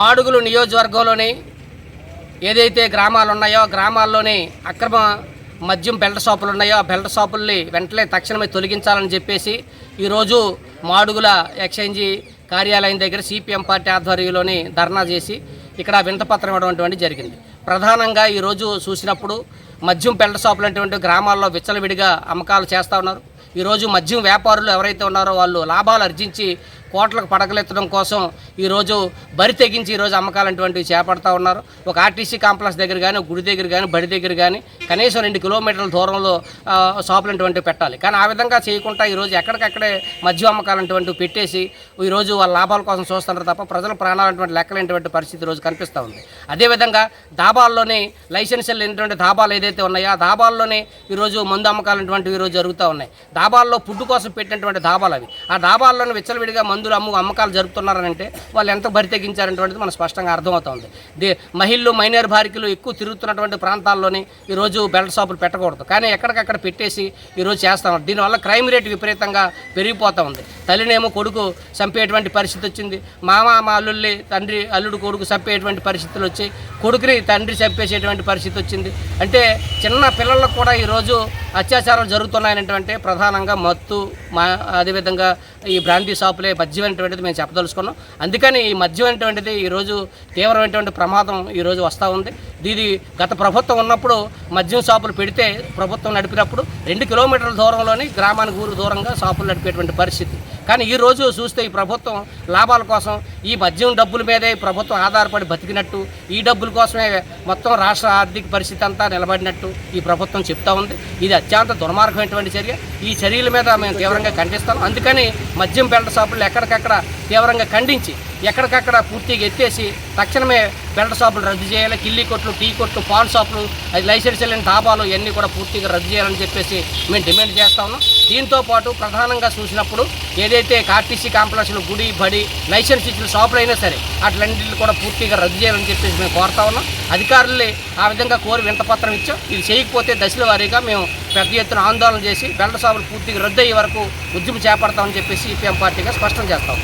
మాడుగులు నియోజకవర్గంలోని ఏదైతే గ్రామాలు ఉన్నాయో గ్రామాల్లోని అక్రమ మద్యం బెల్ట్ షాపులు ఉన్నాయో ఆ బెల్ట్ షాపుల్ని వెంటనే తక్షణమే తొలగించాలని చెప్పేసి ఈరోజు మాడుగుల ఎక్స్చేంజి కార్యాలయం దగ్గర సిపిఎం పార్టీ ఆధ్వర్యంలోని ధర్నా చేసి ఇక్కడ వినతిపత్రం ఇవ్వడం జరిగింది. ప్రధానంగా ఈరోజు చూసినప్పుడు మద్యం బెల్ట్ షాపులు అనేటువంటి గ్రామాల్లో విచ్చలవిడిగా అమ్మకాలు చేస్తూ ఉన్నారు. ఈరోజు మద్యం వ్యాపారులు ఎవరైతే ఉన్నారో వాళ్ళు లాభాలు ఆర్జించి కోట్లకు పడగలెత్తడం కోసం ఈరోజు బరి తెగించి ఈరోజు అమ్మకాలంటువంటివి చేపడతా ఉన్నారు. ఒక ఆర్టీసీ కాంప్లెక్స్ దగ్గర కానీ గుడి దగ్గర కానీ బడి దగ్గర కానీ కనీసం 2 కిలోమీటర్ల దూరంలో షాపులు అటువంటివి పెట్టాలి. కానీ ఆ విధంగా చేయకుండా ఈరోజు ఎక్కడికక్కడే మద్యం అమ్మకాలంటువంటివి పెట్టేసి ఈరోజు వాళ్ళ లాభాల కోసం చూస్తున్నారు తప్ప ప్రజల ప్రాణాలటువంటి లెక్కలేనటువంటి పరిస్థితి ఈరోజు కనిపిస్తూ ఉంది. అదేవిధంగా ధాబాల్లోని లైసెన్సులు లేనటువంటి ధాబాలు ఏదైతే ఉన్నాయో ఆ ధాబాల్లోనే ఈరోజు మందు అమ్మకాలంటువంటివి ఈరోజు జరుగుతూ ఉన్నాయి. ధాబాల్లో ఫుడ్ కోసం పెట్టినటువంటి ధాబాలు అవి. ఆ ధాబాల్లోనే విచ్చలవిడిగా మందులు అమ్మకాలు జరుపుతున్నారంటే వాళ్ళు ఎంత బరి తెగించారనేటువంటిది మనకు స్పష్టంగా అర్థమవుతుంది. మహిళలు మైనర్ బాలికలు ఎక్కువ తిరుగుతున్నటువంటి ప్రాంతాల్లోని ఈరోజు బెల్ట్ షాపులు పెట్టకూడదు, కానీ ఎక్కడికక్కడ పెట్టేసి ఈరోజు చేస్తాం. దీనివల్ల క్రైమ్ రేట్ విపరీతంగా పెరిగిపోతూ ఉంది. తల్లినేమో కొడుకు చంపేటువంటి పరిస్థితి వచ్చింది, మామ మా అల్లుల్ని తండ్రి అల్లుడు కొడుకు చంపేటువంటి పరిస్థితులు వచ్చాయి, కొడుకుని తండ్రి చంపేసేటువంటి పరిస్థితి వచ్చింది. అంటే చిన్న పిల్లలకు కూడా ఈరోజు అత్యాచారాలు జరుగుతున్నాయనేటువంటి ప్రధానంగా మత్తు అదేవిధంగా ఈ బ్రాందీ షాపులే మద్యం అనేటువంటిది మేము చెప్పదలుచుకున్నాం. అందుకని ఈ మద్యం అనేటువంటిది ఈరోజు తీవ్రమైనటువంటి ప్రమాదం ఈరోజు వస్తూ ఉంది. ఇది గత ప్రభుత్వం ఉన్నప్పుడు మద్యం షాపులు పెడితే ప్రభుత్వం నడిపినప్పుడు 2 కిలోమీటర్ల దూరంలోని గ్రామానికి ఊరు దూరంగా షాపులు నడిపేటువంటి పరిస్థితి. కానీ ఈరోజు చూస్తే ఈ ప్రభుత్వం లాభాల కోసం ఈ మద్యం డబ్బుల మీదే ఈ ప్రభుత్వం ఆధారపడి బతికినట్టు, ఈ డబ్బుల కోసమే మొత్తం రాష్ట్ర ఆర్థిక పరిస్థితి అంతా నిలబడినట్టు ఈ ప్రభుత్వం చెప్తా ఉంది. ఇది అత్యంత దుర్మార్గమైనటువంటి చర్య. ఈ చర్యల మీద మేము తీవ్రంగా ఖండిస్తాం. అందుకని మద్యం బెల్ట్ షాపులు ఎక్కడికక్కడ తీవ్రంగా ఖండించి ఎక్కడికక్కడ పూర్తిగా ఎత్తేసి తక్షణమే బెల్ట్ షాపులు రద్దు చేయాలి. కిల్లీ కొట్లు, టీ కొట్లు, పాన్ షాపులు, లైసెన్స్ లేని ధాబాలు ఇవన్నీ కూడా పూర్తిగా రద్దు చేయాలని చెప్పేసి మేము డిమాండ్ చేస్తా ఉన్నాం. దీంతోపాటు ప్రధానంగా చూసినప్పుడు ఏదైతే ఆర్టీసీ కాంప్లెక్స్లు గుడి బడి లైసెన్స్ ఇచ్చిన షాపులు అయినా సరే అట్లన్నింటిని కూడా పూర్తిగా రద్దు చేయాలని చెప్పేసి మేము కోరుతా ఉన్నాం. అధికారుల్ని ఆ విధంగా కోరి వినతిపత్రం ఇచ్చాం. ఇది చేయకపోతే దశల వారీగా మేము పెద్ద ఎత్తున ఆందోళన చేసి బెల్ట్ షాపులు పూర్తిగా రద్దు అయ్యే వరకు ఉద్యమం చేపడతామని చెప్పేసి సిపిఎం పార్టీగా స్పష్టం చేస్తాం.